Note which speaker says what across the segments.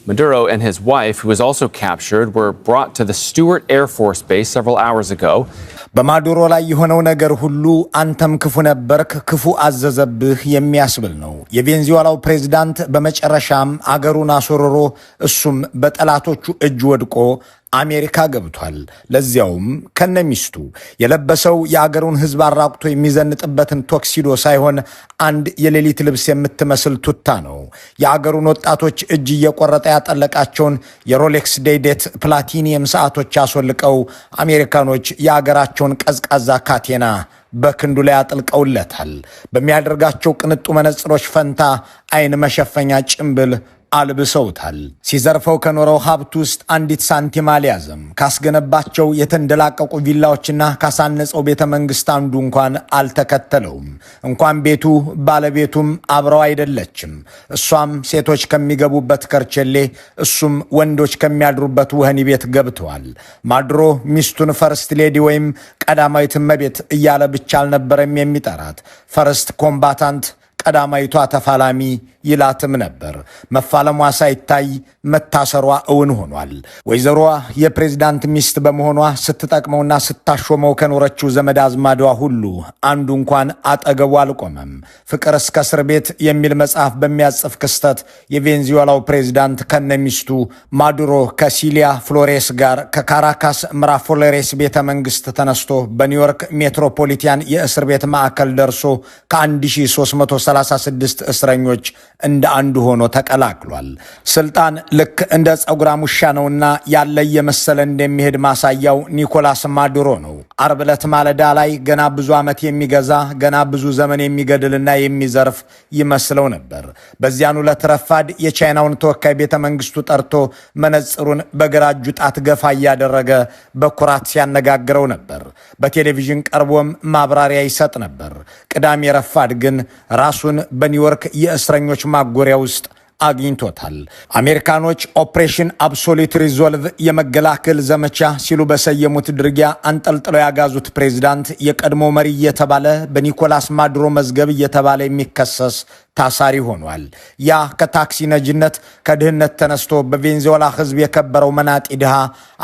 Speaker 1: Maduro and his wife, who was also captured, were brought to the Stewart Air Force Base several hours ago.
Speaker 2: በማዱሮ ላይ የሆነው ነገር ሁሉ አንተም ክፉ ነበርክ ክፉ አዘዘብህ የሚያስብል ነው። የቬንዙዌላው ፕሬዝዳንት በመጨረሻም አገሩን አስወርሮ እሱም በጠላቶቹ እጅ ወድቆ አሜሪካ ገብቷል። ለዚያውም ከነሚስቱ የለበሰው የአገሩን ሕዝብ አራቁቶ የሚዘንጥበትን ቶክሲዶ ሳይሆን አንድ የሌሊት ልብስ የምትመስል ቱታ ነው። የአገሩን ወጣቶች እጅ እየቆረጠ ያጠለቃቸውን የሮሌክስ ዴይዴት ፕላቲኒየም ሰዓቶች አስወልቀው አሜሪካኖች የአገራቸውን ቀዝቃዛ ካቴና በክንዱ ላይ አጥልቀውለታል። በሚያደርጋቸው ቅንጡ መነጽሮች ፈንታ አይን መሸፈኛ ጭምብል አልብሰውታል። ሲዘርፈው ከኖረው ሀብት ውስጥ አንዲት ሳንቲም አልያዘም። ካስገነባቸው የተንደላቀቁ ቪላዎችና ካሳነጸው ቤተ መንግስት አንዱ እንኳን አልተከተለውም። እንኳን ቤቱ ባለቤቱም አብረው አይደለችም። እሷም ሴቶች ከሚገቡበት ከርቸሌ፣ እሱም ወንዶች ከሚያድሩበት ወህኒ ቤት ገብተዋል። ማዱሮ ሚስቱን ፈርስት ሌዲ ወይም ቀዳማዊት እመቤት እያለ ብቻ አልነበረም የሚጠራት። ፈርስት ኮምባታንት ቀዳማይቷ ተፋላሚ ይላትም ነበር። መፋለሟ ሳይታይ መታሰሯ እውን ሆኗል። ወይዘሮዋ የፕሬዝዳንት ሚስት በመሆኗ ስትጠቅመውና ስታሾመው ከኖረችው ዘመድ አዝማዷ ሁሉ አንዱ እንኳን አጠገቡ አልቆመም። ፍቅር እስከ እስር ቤት የሚል መጽሐፍ በሚያጽፍ ክስተት የቬንዙዌላው ፕሬዝዳንት ከነሚስቱ ማዱሮ ከሲሊያ ፍሎሬስ ጋር ከካራካስ ምራፎሎሬስ ቤተ መንግስት ተነስቶ በኒውዮርክ ሜትሮፖሊታን የእስር ቤት ማዕከል ደርሶ ከ1336 እስረኞች እንደ አንዱ ሆኖ ተቀላቅሏል። ስልጣን ልክ እንደ ጸጉራም ውሻ ነውና ያለ የመሰለ እንደሚሄድ ማሳያው ኒኮላስ ማዱሮ ነው። ዓርብ ዕለት ማለዳ ላይ ገና ብዙ ዓመት የሚገዛ ገና ብዙ ዘመን የሚገድልና የሚዘርፍ ይመስለው ነበር። በዚያኑ ዕለት ረፋድ የቻይናውን ተወካይ ቤተ መንግስቱ ጠርቶ መነጽሩን በግራ እጁ ጣት ገፋ እያደረገ በኩራት ሲያነጋግረው ነበር። በቴሌቪዥን ቀርቦም ማብራሪያ ይሰጥ ነበር። ቅዳሜ ረፋድ ግን ራሱን በኒውዮርክ የእስረኞች ማጎሪያ ውስጥ አግኝቶታል። አሜሪካኖች ኦፕሬሽን አብሶሉት ሪዞልቭ የመገላከል ዘመቻ ሲሉ በሰየሙት ድርጊያ አንጠልጥለው ያጋዙት ፕሬዝዳንት የቀድሞ መሪ እየተባለ በኒኮላስ ማዱሮ መዝገብ እየተባለ የሚከሰስ ታሳሪ ሆኗል። ያ ከታክሲ ነጅነት ከድህነት ተነስቶ በቬንዙዌላ ሕዝብ የከበረው መናጢ ድሃ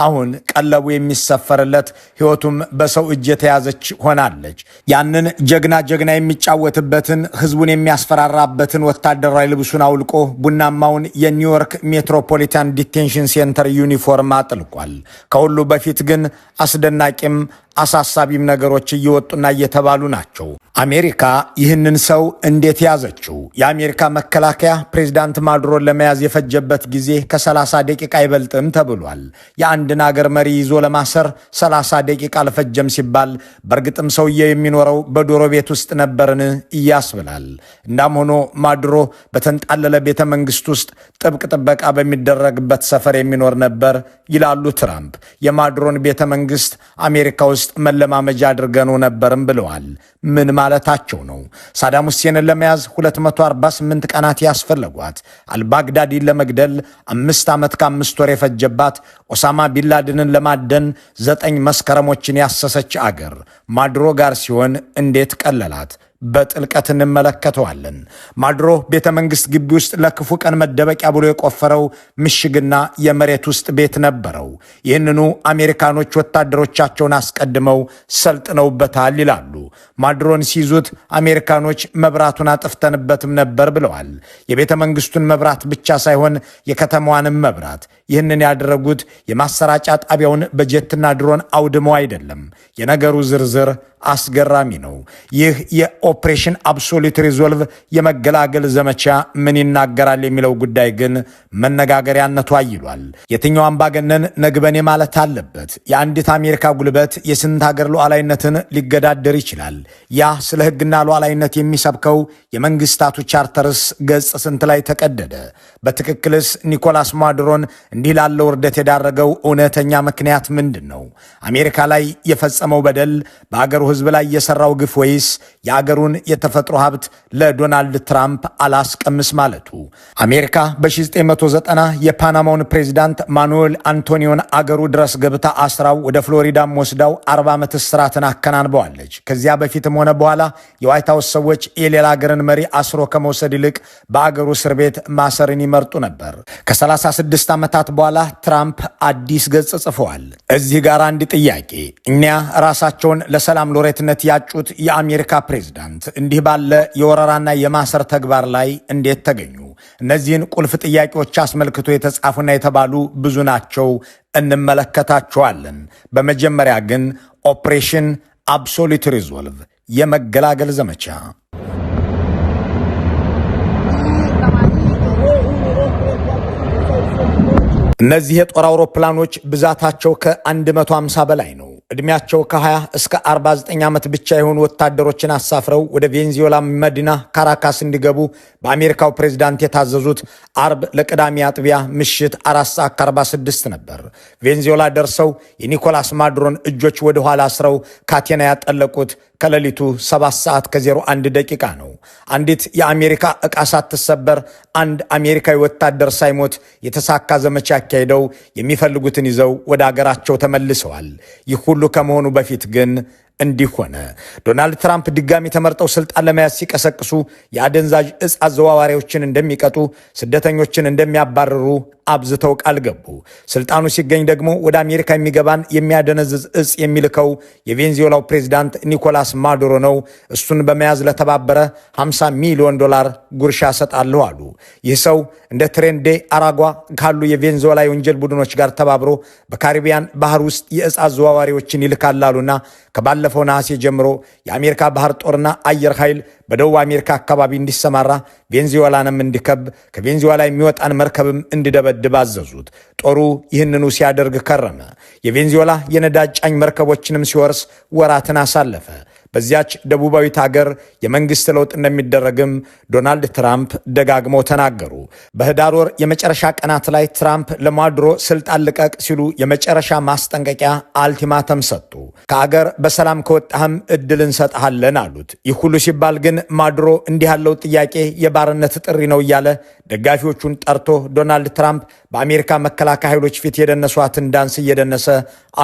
Speaker 2: አሁን ቀለቡ የሚሰፈርለት ሕይወቱም በሰው እጅ የተያዘች ሆናለች። ያንን ጀግና የሚጫወትበትን ሕዝቡን የሚያስፈራራበትን ወታደራዊ ልብሱን አውልቆ ቡናማውን የኒውዮርክ ሜትሮፖሊታን ዲቴንሽን ሴንተር ዩኒፎርም አጥልቋል። ከሁሉ በፊት ግን አስደናቂም አሳሳቢም ነገሮች እየወጡና እየተባሉ ናቸው። አሜሪካ ይህንን ሰው እንዴት ያዘችው? የአሜሪካ መከላከያ ፕሬዝዳንት ማዱሮን ለመያዝ የፈጀበት ጊዜ ከ30 ደቂቃ አይበልጥም ተብሏል። የአንድን አገር መሪ ይዞ ለማሰር 30 ደቂቃ አልፈጀም ሲባል በእርግጥም ሰውዬው የሚኖረው በዶሮ ቤት ውስጥ ነበርን እያስብላል። እንዳም ሆኖ ማዱሮ በተንጣለለ ቤተ መንግስት ውስጥ ጥብቅ ጥበቃ በሚደረግበት ሰፈር የሚኖር ነበር ይላሉ ትራምፕ። የማዱሮን ቤተ መንግስት አሜሪካ ውስጥ መለማመጃ አድርገነው ነበርም ብለዋል። ምን ማለታቸው ነው? ሳዳም ሁሴንን ለመያዝ 248 ቀናት ያስፈለጓት፣ አልባግዳዲን ለመግደል 5 ዓመት ከ5 ወር የፈጀባት፣ ኦሳማ ቢንላደንን ለማደን 9 መስከረሞችን ያሰሰች አገር ማዱሮ ጋር ሲሆን እንዴት ቀለላት? በጥልቀት እንመለከተዋለን። ማዱሮ ቤተ መንግስት ግቢ ውስጥ ለክፉ ቀን መደበቂያ ብሎ የቆፈረው ምሽግና የመሬት ውስጥ ቤት ነበረው። ይህንኑ አሜሪካኖች ወታደሮቻቸውን አስቀድመው ሰልጥነውበታል ይላሉ። ማዱሮን ሲይዙት አሜሪካኖች መብራቱን አጥፍተንበትም ነበር ብለዋል። የቤተ መንግስቱን መብራት ብቻ ሳይሆን የከተማዋንም መብራት። ይህንን ያደረጉት የማሰራጫ ጣቢያውን በጀትና ድሮን አውድመው አይደለም። የነገሩ ዝርዝር አስገራሚ ነው። ይህ የኦፕሬሽን አብሶሉት ሪዞልቭ የመገላገል ዘመቻ ምን ይናገራል የሚለው ጉዳይ ግን መነጋገሪያነቱ አይሏል። የትኛው አምባገነን ነግበኔ ማለት አለበት? የአንዲት አሜሪካ ጉልበት የስንት ሀገር ሉዓላዊነትን ሊገዳደር ይችላል? ያ ስለ ሕግና ሉዓላዊነት የሚሰብከው የመንግስታቱ ቻርተርስ ገጽ ስንት ላይ ተቀደደ? በትክክልስ ኒኮላስ ማዱሮን እንዲህ ላለው ውርደት የዳረገው እውነተኛ ምክንያት ምንድን ነው? አሜሪካ ላይ የፈጸመው በደል በአገሩ ሕዝብ ላይ የሰራው ግፍ ወይስ የአገሩ የአገሩን የተፈጥሮ ሀብት ለዶናልድ ትራምፕ አላስቀምስ ማለቱ። አሜሪካ በ1990 የፓናማውን ፕሬዚዳንት ማኑኤል አንቶኒዮን አገሩ ድረስ ገብታ አስራው ወደ ፍሎሪዳም ወስዳው 40 ዓመት እስራትን አከናንበዋለች። ከዚያ በፊትም ሆነ በኋላ የዋይት ሃውስ ሰዎች የሌላ አገርን መሪ አስሮ ከመውሰድ ይልቅ በአገሩ እስር ቤት ማሰርን ይመርጡ ነበር። ከ36 ዓመታት በኋላ ትራምፕ አዲስ ገጽ ጽፈዋል። እዚህ ጋር አንድ ጥያቄ፣ እኒያ ራሳቸውን ለሰላም ሎሬትነት ያጩት የአሜሪካ ፕሬዝዳንት እንዲህ ባለ የወረራና የማሰር ተግባር ላይ እንዴት ተገኙ? እነዚህን ቁልፍ ጥያቄዎች አስመልክቶ የተጻፉና የተባሉ ብዙ ናቸው፣ እንመለከታቸዋለን። በመጀመሪያ ግን ኦፕሬሽን አብሶሉት ሪዞልቭ የመገላገል ዘመቻ። እነዚህ የጦር አውሮፕላኖች ብዛታቸው ከ150 በላይ ነው። ዕድሜያቸው ከ20 እስከ 49 ዓመት ብቻ የሆኑ ወታደሮችን አሳፍረው ወደ ቬንዙዌላ መዲና ካራካስ እንዲገቡ በአሜሪካው ፕሬዝዳንት የታዘዙት አርብ ለቅዳሜ አጥቢያ ምሽት 4:46 ነበር። ቬንዙዌላ ደርሰው የኒኮላስ ማዱሮን እጆች ወደ ኋላ አስረው ካቴና ያጠለቁት ከሌሊቱ 7:01 ደቂቃ ነው። አንዲት የአሜሪካ ዕቃ ሳትሰበር አንድ አሜሪካዊ ወታደር ሳይሞት የተሳካ ዘመቻ ያካሄደው የሚፈልጉትን ይዘው ወደ አገራቸው ተመልሰዋል። ይህ ሁሉ ከመሆኑ በፊት ግን እንዲህ ሆነ። ዶናልድ ትራምፕ ድጋሚ ተመርጠው ስልጣን ለመያዝ ሲቀሰቅሱ የአደንዛዥ ዕፅ አዘዋዋሪዎችን እንደሚቀጡ፣ ስደተኞችን እንደሚያባርሩ አብዝተው ቃል ገቡ። ስልጣኑ ሲገኝ ደግሞ ወደ አሜሪካ የሚገባን የሚያደነዝዝ ዕፅ የሚልከው የቬንዙዌላው ፕሬዝዳንት ኒኮላስ ማዱሮ ነው። እሱን በመያዝ ለተባበረ $50 ሚሊዮን ጉርሻ ሰጣለሁ አሉ። ይህ ሰው እንደ ትሬንዴ አራጓ ካሉ የቬንዙዌላ የወንጀል ቡድኖች ጋር ተባብሮ በካሪቢያን ባህር ውስጥ የዕፅ አዘዋዋሪዎችን ይልካላሉና ከባለፈው ነሐሴ ጀምሮ የአሜሪካ ባህር ጦርና አየር ኃይል በደቡብ አሜሪካ አካባቢ እንዲሰማራ ቬንዙዌላንም እንዲከብ ከቬንዙዌላ የሚወጣን መርከብም እንዲደበድብ አዘዙት። ጦሩ ይህንኑ ሲያደርግ ከረመ። የቬንዙዌላ የነዳጅ ጫኝ መርከቦችንም ሲወርስ ወራትን አሳለፈ። በዚያች ደቡባዊት ሀገር የመንግስት ለውጥ እንደሚደረግም ዶናልድ ትራምፕ ደጋግመው ተናገሩ። በህዳር ወር የመጨረሻ ቀናት ላይ ትራምፕ ለማዱሮ ስልጣን ልቀቅ ሲሉ የመጨረሻ ማስጠንቀቂያ አልቲማተም ሰጡ። ከአገር በሰላም ከወጣህም እድል እንሰጥሃለን አሉት። ይህ ሁሉ ሲባል ግን ማዱሮ እንዲህ ያለው ጥያቄ የባርነት ጥሪ ነው እያለ ደጋፊዎቹን ጠርቶ ዶናልድ ትራምፕ በአሜሪካ መከላከያ ኃይሎች ፊት የደነሷትን ዳንስ እየደነሰ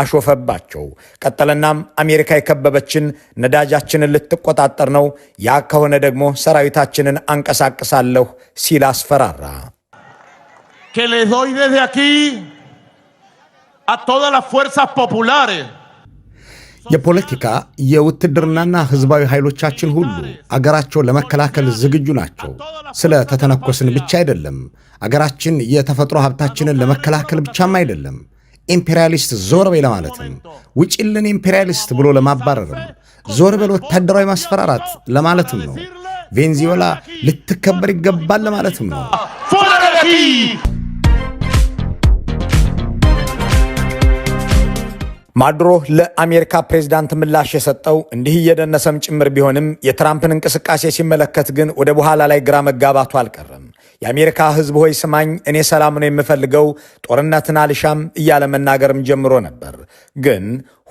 Speaker 2: አሾፈባቸው። ቀጠለናም አሜሪካ የከበበችን ነዳጃችንን ልትቆጣጠር ነው፣ ያ ከሆነ ደግሞ ሰራዊታችንን አንቀሳቅሳለሁ ሲል አስፈራራ።
Speaker 3: que les doy desde aquí a todas las fuerzas populares
Speaker 4: የፖለቲካ የውትድርናና ህዝባዊ ኃይሎቻችን ሁሉ አገራቸው ለመከላከል ዝግጁ ናቸው። ስለ ተተነኮስን ብቻ አይደለም፣ አገራችን የተፈጥሮ ሀብታችንን ለመከላከል ብቻም አይደለም፣ ኢምፔሪያሊስት ዞር በይ ለማለትም፣ ውጪልን ኢምፔሪያሊስት ብሎ ለማባረርም፣ ዞር በል ወታደራዊ ማስፈራራት ለማለትም ነው። ቬንዙዌላ ልትከበር ይገባል ለማለትም ነው።
Speaker 2: ማዱሮ ለአሜሪካ ፕሬዝዳንት ምላሽ የሰጠው እንዲህ እየደነሰም ጭምር ቢሆንም የትራምፕን እንቅስቃሴ ሲመለከት ግን ወደ በኋላ ላይ ግራ መጋባቱ አልቀረም። የአሜሪካ ሕዝብ ሆይ ስማኝ፣ እኔ ሰላም ነው የምፈልገው፣ ጦርነትን አልሻም እያለ መናገርም ጀምሮ ነበር። ግን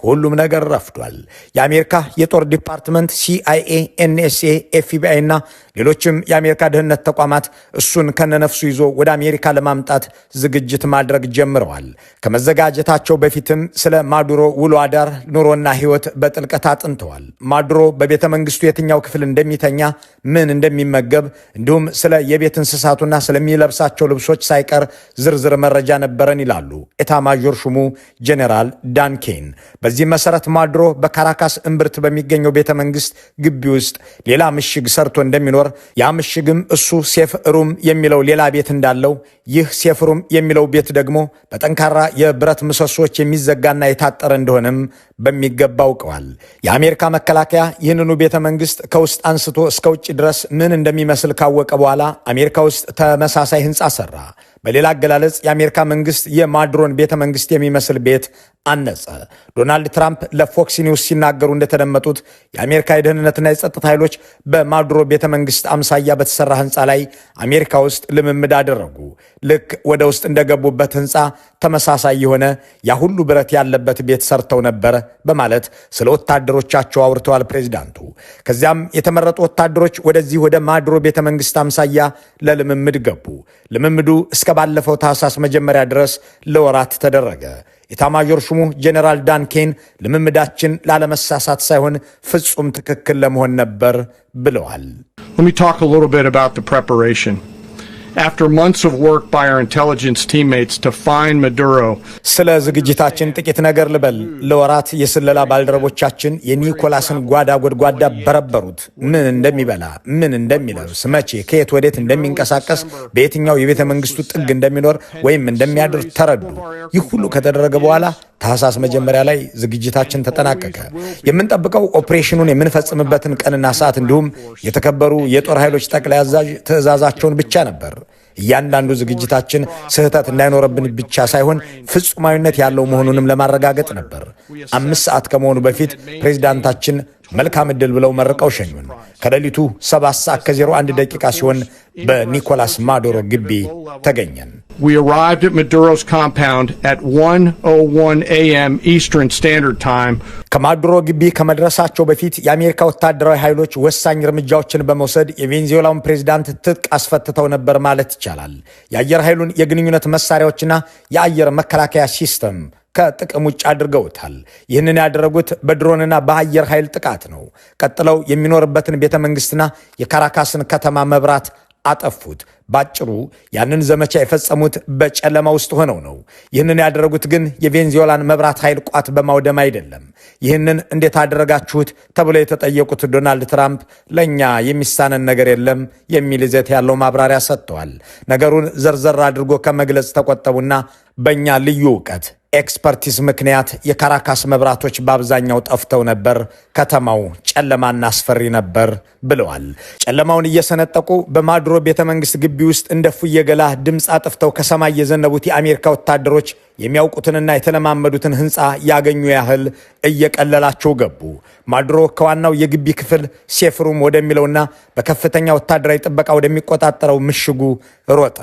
Speaker 2: ሁሉም ነገር ረፍዷል። የአሜሪካ የጦር ዲፓርትመንት፣ ሲአይኤ፣ ኤንኤስኤ፣ ኤፍቢአይ እና ሌሎችም የአሜሪካ ደህንነት ተቋማት እሱን ከነነፍሱ ይዞ ወደ አሜሪካ ለማምጣት ዝግጅት ማድረግ ጀምረዋል። ከመዘጋጀታቸው በፊትም ስለ ማዱሮ ውሎ አዳር ኑሮና ሕይወት በጥልቀት አጥንተዋል። ማዱሮ በቤተ መንግስቱ የትኛው ክፍል እንደሚተኛ፣ ምን እንደሚመገብ፣ እንዲሁም ስለ የቤት እንስሳቱና ስለሚለብሳቸው ልብሶች ሳይቀር ዝርዝር መረጃ ነበረን ይላሉ ኤታማዦር ሹሙ ጄኔራል ዳን ኬን። በዚህ መሰረት ማዱሮ በካራካስ እምብርት በሚገኘው ቤተ መንግስት ግቢ ውስጥ ሌላ ምሽግ ሰርቶ እንደሚኖር፣ ያ ምሽግም እሱ ሴፍ ሩም የሚለው ሌላ ቤት እንዳለው፣ ይህ ሴፍ ሩም የሚለው ቤት ደግሞ በጠንካራ የብረት ምሰሶች የሚዘጋና የታጠረ እንደሆነም በሚገባ አውቀዋል። የአሜሪካ መከላከያ ይህንኑ ቤተ መንግስት ከውስጥ አንስቶ እስከ ውጭ ድረስ ምን እንደሚመስል ካወቀ በኋላ አሜሪካ ውስጥ ተመሳሳይ ህንፃ ሰራ። በሌላ አገላለጽ የአሜሪካ መንግስት የማዱሮን ቤተ መንግስት የሚመስል ቤት አነጸ። ዶናልድ ትራምፕ ለፎክስ ኒውስ ሲናገሩ እንደተደመጡት የአሜሪካ የደህንነትና የጸጥታ ኃይሎች በማዱሮ ቤተ መንግስት አምሳያ በተሰራ ህንፃ ላይ አሜሪካ ውስጥ ልምምድ አደረጉ። ልክ ወደ ውስጥ እንደገቡበት ህንፃ ተመሳሳይ የሆነ ያ ሁሉ ብረት ያለበት ቤት ሰርተው ነበር በማለት ስለ ወታደሮቻቸው አውርተዋል ፕሬዚዳንቱ። ከዚያም የተመረጡ ወታደሮች ወደዚህ ወደ ማዱሮ ቤተ መንግስት አምሳያ ለልምምድ ገቡ። ልምምዱ እስከ ባለፈው ታህሳስ መጀመሪያ ድረስ ለወራት ተደረገ። ኢታማዦር ሹሙ ጄኔራል ዳን ኬን ልምምዳችን ላለመሳሳት ሳይሆን ፍጹም ትክክል ለመሆን ነበር ብለዋል።
Speaker 5: Let me talk a little bit about the preparation. After months of work by our intelligence teammates to find Maduro.
Speaker 2: ስለ ዝግጅታችን ጥቂት ነገር ልበል። ለወራት የስለላ ባልደረቦቻችን የኒኮላስን ጓዳ ጎድጓዳ በረበሩት። ምን እንደሚበላ፣ ምን እንደሚለብስ፣ መቼ ከየት ወዴት እንደሚንቀሳቀስ፣ በየትኛው የቤተ መንግስቱ ጥግ እንደሚኖር ወይም እንደሚያድር ተረዱ። ይህ ሁሉ ከተደረገ በኋላ ታህሳስ መጀመሪያ ላይ ዝግጅታችን ተጠናቀቀ። የምንጠብቀው ኦፕሬሽኑን የምንፈጽምበትን ቀንና ሰዓት እንዲሁም የተከበሩ የጦር ኃይሎች ጠቅላይ አዛዥ ትዕዛዛቸውን ብቻ ነበር። እያንዳንዱ ዝግጅታችን ስህተት እንዳይኖርብን ብቻ ሳይሆን ፍጹማዊነት ያለው መሆኑንም ለማረጋገጥ ነበር። 5 ሰዓት ከመሆኑ በፊት ፕሬዝዳንታችን መልካም ዕድል ብለው መርቀው ሸኙን። ከሌሊቱ 7 ሰዓት ከ01 ደቂቃ ሲሆን በኒኮላስ ማዱሮ ግቢ ተገኘን።
Speaker 5: We arrived at Maduro's compound at 1:01 a.m. Eastern Standard Time.
Speaker 2: ከማዱሮ ግቢ ከመድረሳቸው በፊት የአሜሪካ ወታደራዊ ኃይሎች ወሳኝ እርምጃዎችን በመውሰድ የቬንዙዌላውን ፕሬዝዳንት ትጥቅ አስፈትተው ነበር ማለት ይቻላል። የአየር ኃይሉን የግንኙነት መሳሪያዎችና የአየር መከላከያ ሲስተም ከጥቅም ውጭ አድርገውታል። ይህንን ያደረጉት በድሮንና በአየር ኃይል ጥቃት ነው። ቀጥለው የሚኖርበትን ቤተ መንግስትና የካራካስን ከተማ መብራት አጠፉት። ባጭሩ ያንን ዘመቻ የፈጸሙት በጨለማ ውስጥ ሆነው ነው። ይህንን ያደረጉት ግን የቬንዙዌላን መብራት ኃይል ቋት በማውደም አይደለም። ይህንን እንዴት አደረጋችሁት ተብለው የተጠየቁት ዶናልድ ትራምፕ ለእኛ የሚሳነን ነገር የለም የሚል ይዘት ያለው ማብራሪያ ሰጥተዋል። ነገሩን ዘርዘር አድርጎ ከመግለጽ ተቆጠቡና በእኛ ልዩ እውቀት ኤክስፐርቲዝ ምክንያት የካራካስ መብራቶች በአብዛኛው ጠፍተው ነበር፣ ከተማው ጨለማና አስፈሪ ነበር ብለዋል። ጨለማውን እየሰነጠቁ በማዱሮ ቤተ መንግስት ግቢ ውስጥ እንደ ፉየገላ ድምፅ አጥፍተው ከሰማይ የዘነቡት የአሜሪካ ወታደሮች የሚያውቁትንና የተለማመዱትን ህንፃ ያገኙ ያህል እየቀለላቸው ገቡ። ማዱሮ ከዋናው የግቢ ክፍል ሴፍ ሩም ወደሚለውና በከፍተኛ ወታደራዊ ጥበቃ ወደሚቆጣጠረው ምሽጉ ሮጠ።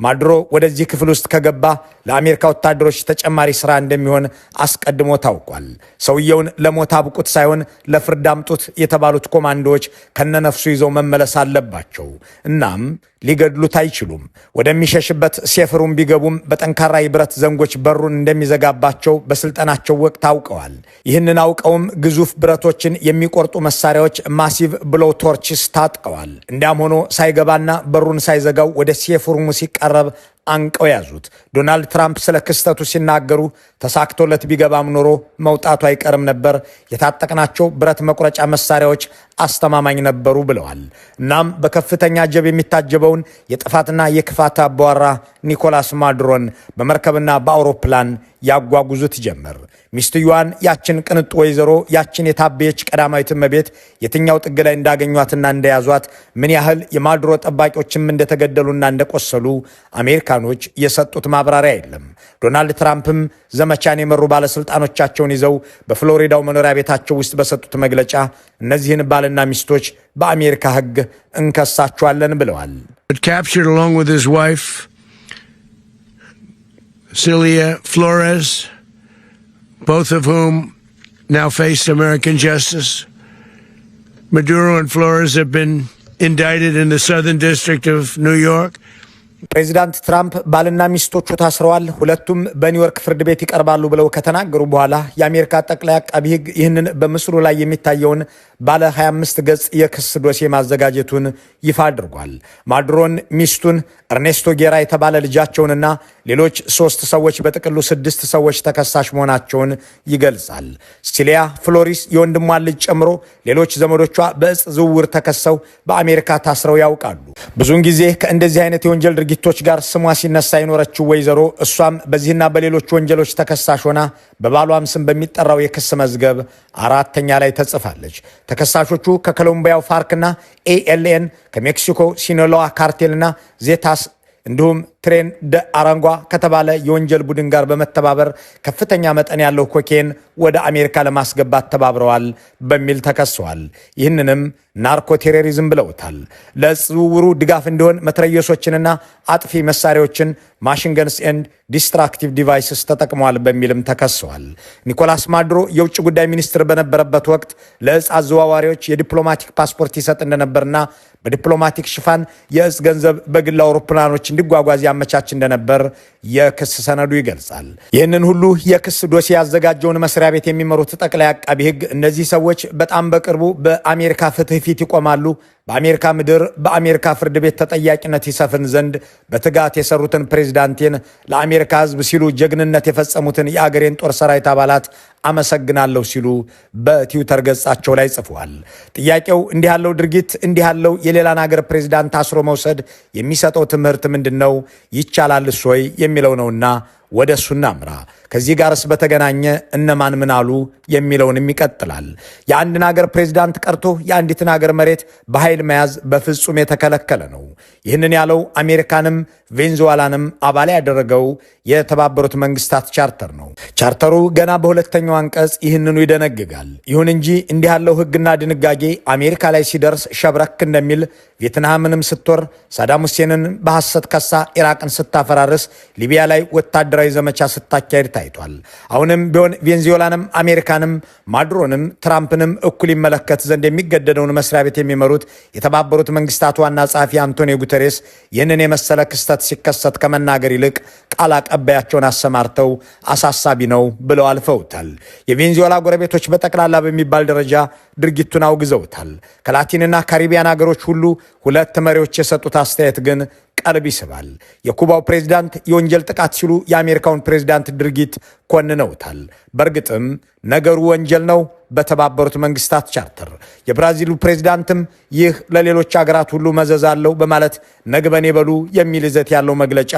Speaker 2: ማዱሮ ወደዚህ ክፍል ውስጥ ከገባ ለአሜሪካ ወታደሮች ተጨማሪ ስራ እንደሚሆን አስቀድሞ ታውቋል። ሰውየውን ለሞት አብቁት ሳይሆን ለፍርድ አምጡት የተባሉት ኮማንዶዎች ከነነፍሱ ይዘው መመለስ አለባቸው። እናም ሊገድሉት አይችሉም። ወደሚሸሽበት ሴፍሩም ቢገቡም በጠንካራ የብረት ዘንጎች በሩን እንደሚዘጋባቸው በስልጠናቸው ወቅት አውቀዋል። ይህንን አውቀውም ግዙፍ ብረቶችን የሚቆርጡ መሳሪያዎች ማሲቭ ብሎው ቶርችስ ታጥቀዋል። እንዲያም ሆኖ ሳይገባና በሩን ሳይዘጋው ወደ ሴፍሩሙ ሲቀረብ አንቀው ያዙት። ዶናልድ ትራምፕ ስለ ክስተቱ ሲናገሩ ተሳክቶለት ቢገባም ኖሮ መውጣቱ አይቀርም ነበር፣ የታጠቅናቸው ብረት መቁረጫ መሳሪያዎች አስተማማኝ ነበሩ ብለዋል። እናም በከፍተኛ ጀብ የሚታጀበውን የጥፋትና የክፋት አባወራ ኒኮላስ ማዱሮን በመርከብና በአውሮፕላን ያጓጉዙት ጀመር። ሚስትየዋን ያችን ቅንጡ ወይዘሮ ያችን የታበየች ቀዳማዊት እመቤት የትኛው ጥግ ላይ እንዳገኟትና እንደያዟት ምን ያህል የማዱሮ ጠባቂዎችም እንደተገደሉና እንደቆሰሉ አሜሪካኖች የሰጡት ማብራሪያ የለም። ዶናልድ ትራምፕም ዘመቻን የመሩ ባለስልጣኖቻቸውን ይዘው በፍሎሪዳው መኖሪያ ቤታቸው ውስጥ በሰጡት መግለጫ እነዚህን ባልና ሚስቶች በአሜሪካ ሕግ እንከሳቸዋለን ብለዋል።
Speaker 6: Captured along with his wife Celia Flores, both of whom now face American justice. Maduro and Flores have been indicted in the Southern District of New York.
Speaker 2: ፕሬዚዳንት ትራምፕ ባልና ሚስቶቹ ታስረዋል፣ ሁለቱም በኒውዮርክ ፍርድ ቤት ይቀርባሉ ብለው ከተናገሩ በኋላ የአሜሪካ ጠቅላይ አቃቢ ሕግ ይህንን በምስሉ ላይ የሚታየውን ባለ 25 ገጽ የክስ ዶሴ ማዘጋጀቱን ይፋ አድርጓል። ማዱሮን፣ ሚስቱን፣ ኤርኔስቶ ጌራ የተባለ ልጃቸውንና ሌሎች 3 ሰዎች በጥቅሉ 6 ሰዎች ተከሳሽ መሆናቸውን ይገልጻል። ሲሊያ ፍሎሪስ የወንድሟን ልጅ ጨምሮ ሌሎች ዘመዶቿ በእጽ ዝውውር ተከሰው በአሜሪካ ታስረው ያውቃሉ። ብዙውን ጊዜ ከእንደዚህ አይነት የወንጀል ድርጊቶች ጋር ስሟ ሲነሳ የኖረችው ወይዘሮ እሷም በዚህና በሌሎች ወንጀሎች ተከሳሽ ሆና በባሏም ስም በሚጠራው የክስ መዝገብ 4ኛ ላይ ተጽፋለች። ተከሳሾቹ ከኮሎምቢያው ፋርክና ኤኤልኤን ከሜክሲኮ ሲኖሎዋ ካርቴልና ዜታስ እንዲሁም ትሬን ደ አረንጓ ከተባለ የወንጀል ቡድን ጋር በመተባበር ከፍተኛ መጠን ያለው ኮኬን ወደ አሜሪካ ለማስገባት ተባብረዋል በሚል ተከሰዋል። ይህንንም ናርኮ ቴሮሪዝም ብለውታል። ለዝውውሩ ድጋፍ እንዲሆን መትረየሶችንና አጥፊ መሳሪያዎችን ማሽን ገንስ ኤንድ ዲስትራክቲቭ ዲቫይስስ ተጠቅመዋል በሚልም ተከሰዋል። ኒኮላስ ማዱሮ የውጭ ጉዳይ ሚኒስትር በነበረበት ወቅት ለእጽ አዘዋዋሪዎች የዲፕሎማቲክ ፓስፖርት ይሰጥ እንደነበርና በዲፕሎማቲክ ሽፋን የእጽ ገንዘብ በግል አውሮፕላኖች እንዲጓጓዝ ያመቻች እንደነበር የክስ ሰነዱ ይገልጻል። ይህንን ሁሉ የክስ ዶሴ ያዘጋጀውን መስሪያ ቤት የሚመሩት ጠቅላይ አቃቢ ሕግ እነዚህ ሰዎች በጣም በቅርቡ በአሜሪካ ፍትህ ፊት ይቆማሉ፣ በአሜሪካ ምድር በአሜሪካ ፍርድ ቤት ተጠያቂነት ይሰፍን ዘንድ በትጋት የሰሩትን ፕሬዝዳንቴን፣ ለአሜሪካ ሕዝብ ሲሉ ጀግንነት የፈጸሙትን የአገሬን ጦር ሰራዊት አባላት አመሰግናለሁ ሲሉ በትዊተር ገጻቸው ላይ ጽፈዋል። ጥያቄው እንዲህ ያለው ድርጊት እንዲህ ያለው የሌላን ሀገር ፕሬዝዳንት አስሮ መውሰድ የሚሰጠው ትምህርት ምንድነው? ይቻላልስ ወይ የሚለው ነውና ወደ እሱ እናምራ። ከዚህ ጋርስ በተገናኘ እነማን ምን አሉ የሚለውንም ይቀጥላል። የአንድን ሀገር ፕሬዝዳንት ቀርቶ የአንዲትን ሀገር መሬት በኃይል መያዝ በፍጹም የተከለከለ ነው። ይህንን ያለው አሜሪካንም ቬንዙዌላንም አባል ያደረገው የተባበሩት መንግስታት ቻርተር ነው። ቻርተሩ ገና በሁለተኛው አንቀጽ ይህንኑ ይደነግጋል። ይሁን እንጂ እንዲህ ያለው ሕግና ድንጋጌ አሜሪካ ላይ ሲደርስ ሸብረክ እንደሚል ቪየትናምንም ስትወር፣ ሳዳም ሁሴንን በሐሰት ከሳ ኢራቅን ስታፈራርስ፣ ሊቢያ ላይ ወታደራዊ ዘመቻ ስታካሄድ ታይቷል። አሁንም ቢሆን ቬንዙዌላንም አሜሪካንም ማዱሮንም ትራምፕንም እኩል ይመለከት ዘንድ የሚገደደውን መስሪያ ቤት የሚመሩት የተባበሩት መንግስታት ዋና ጸሐፊ አንቶኒዮ ጉተሬስ ይህንን የመሰለ ክስተት ሲከሰት ከመናገር ይልቅ ቃል አቀባያቸውን አሰማርተው አሳሳቢ ነው ብለው አልፈውታል። የቬንዙዌላ ጎረቤቶች በጠቅላላ በሚባል ደረጃ ድርጊቱን አውግዘውታል። ከላቲንና ካሪቢያን ሀገሮች ሁሉ ሁለት መሪዎች የሰጡት አስተያየት ግን ቀልብ ይስባል። የኩባው ፕሬዝዳንት የወንጀል ጥቃት ሲሉ የአሜሪካውን ፕሬዝዳንት ድርጊት ኮንነውታል። በእርግጥም ነገሩ ወንጀል ነው በተባበሩት መንግስታት ቻርተር። የብራዚሉ ፕሬዝዳንትም ይህ ለሌሎች ሀገራት ሁሉ መዘዝ አለው በማለት ነግበኔ በሉ የሚል ይዘት ያለው መግለጫ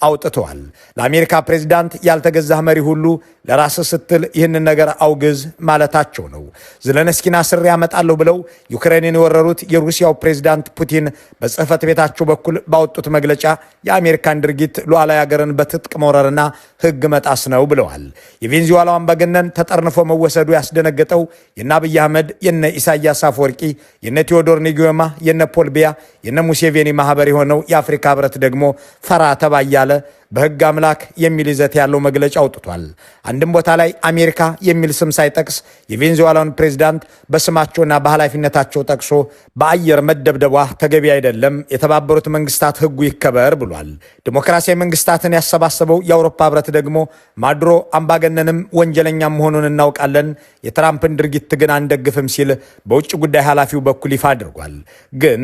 Speaker 2: አውጥተዋል። ለአሜሪካ ፕሬዝዳንት ያልተገዛህ መሪ ሁሉ ለራስህ ስትል ይህንን ነገር አውግዝ ማለታቸው ነው። ዘለንስኪን አስሬ ያመጣለሁ ብለው ዩክሬንን የወረሩት የሩሲያው ፕሬዝዳንት ፑቲን በጽህፈት ቤታቸው በኩል ባወጡት መግለጫ የአሜሪካን ድርጊት ሉዓላዊ ሀገርን በትጥቅ መውረርና ሕግ መጣስ ነው ብለዋል። የቬንዙዌላው አምባገነን ተጠርንፎ መወሰዱ ያስደነገጠው የነ አብይ አህመድ፣ የነ ኢሳያስ አፈወርቂ፣ የነ ቴዎዶር ኒጎማ፣ የነ ፖል ቢያ፣ የነ ሙሴቬኒ ማህበር የሆነው የአፍሪካ ህብረት ደግሞ ፈራ ተባ እያለ በሕግ አምላክ የሚል ይዘት ያለው መግለጫ አውጥቷል። አንድም ቦታ ላይ አሜሪካ የሚል ስም ሳይጠቅስ የቬንዙዌላውን ፕሬዝዳንት በስማቸውና በኃላፊነታቸው ጠቅሶ በአየር መደብደቧ ተገቢ አይደለም፣ የተባበሩት መንግስታት ሕጉ ይከበር ብሏል። ዲሞክራሲያዊ መንግስታትን ያሰባሰበው የአውሮፓ ህብረት ደግሞ ማዱሮ አምባገነንም ወንጀለኛም መሆኑን እናውቃለን፣ የትራምፕን ድርጊት ግን አንደግፍም ሲል በውጭ ጉዳይ ኃላፊው በኩል ይፋ አድርጓል። ግን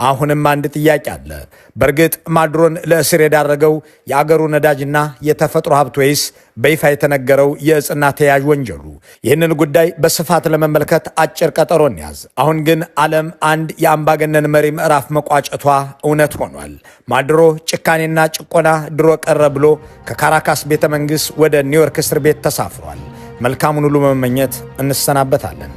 Speaker 2: አሁንም አንድ ጥያቄ አለ። በእርግጥ ማዱሮን ለእስር የዳረገው የአገሩ ነዳጅና የተፈጥሮ ሀብት ወይስ በይፋ የተነገረው የእጽና ተያያዥ ወንጀሉ? ይህንን ጉዳይ በስፋት ለመመልከት አጭር ቀጠሮ እንያዝ። አሁን ግን ዓለም አንድ የአምባገነን መሪ ምዕራፍ መቋጨቷ እውነት ሆኗል። ማዱሮ ጭካኔና ጭቆና ድሮ ቀረ ብሎ ከካራካስ ቤተ መንግሥት ወደ ኒውዮርክ እስር ቤት ተሳፍሯል። መልካሙን ሁሉ መመኘት እንሰናበታለን።